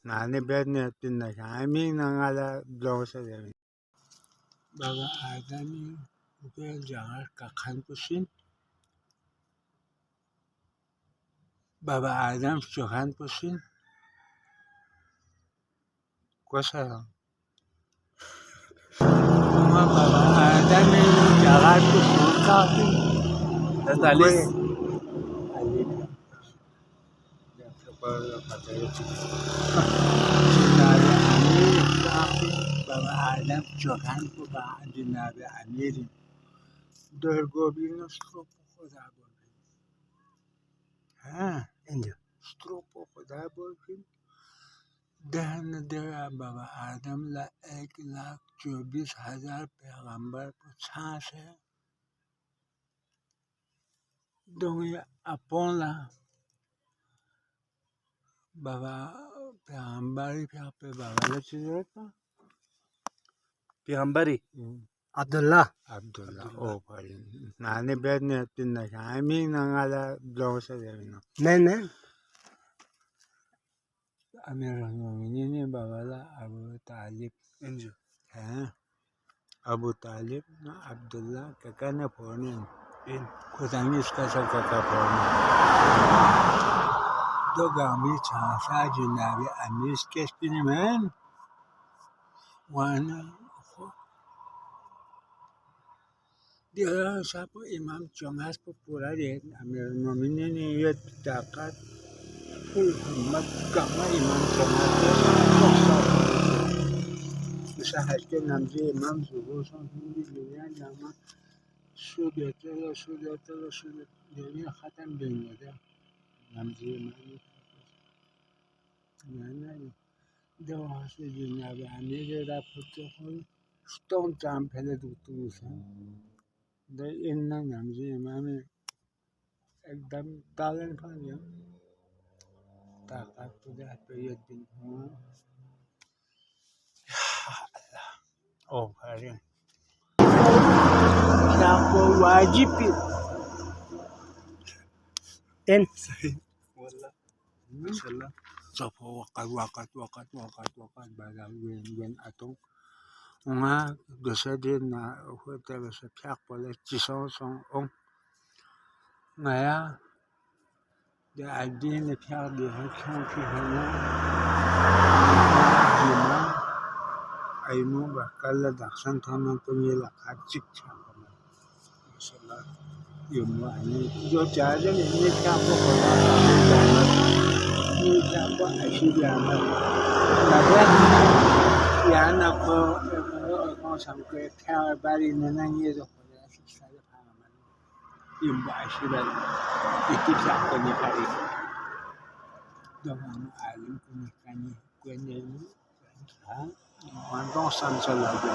나는 배는 뜬다. 아미 나가라 blog서 Baba Adami uke jangan kakan pusin. Baba Adam jangan pusin. Kuasa. Cuma Baba Adami jangan pusin kaki. Natalis. Baba Adam jangan pusin Nabi Amirin. Dergobi nostropo khoda bolfin. हाँ स्ट्रोपो खुदा बोलफिन दहन दरा बाबा आदम ला 1,24,000 पैगंबर पचास है दुनिया अपन ला बाबा पैगंबरी पे बाबा ला चीज़ Pigambari. Abdullah. ओ भाई नाने बैठ ने तीन ना आमी नंगाला ब्लॉग से देना Nene. अमीर मोमिनीन बाबा ला अबू तालिब Injo. हैं अबू तालिब ना अब्दुल्ला kakana फोने In. खुदानी इसका सब काका फोने दो गामी छासा जिनाबी अमीर के स्पिन मैन वाना dia siapa imam Jumas populer ya Amir Mu'minin ya takat Muhammad kama imam Jumas bisa hasil namanya imam zuhur sampai dunia nama sudah dunia khatam dunia dah namanya imam mana dua hasil dunia Amir dapat tu stone jam pernah tu ده إن نمزي إمامي एकदम टैलेंट था ये ताकत तो दे पे ये दिन हुआ ओ भाई क्या को वाजिब In. والله ما شاء الله صف وقت بعد وين أتون وما جسدنا هو تبص بياك ولا تسون أم ما ده الدين بياك ده كان في هنا جماعة أيمو بكلا دخشان ثمن كني لقاتك ما شاء الله يوم واني جو جاهز إني كان بقولا إني كان بأشيد أنا لكن يعني أكو sampai kaya bari nenangnya tu pada saya paham yang bahasa itu siapa ni hari dengan alim punya kanya ini kan mandang sangat lagi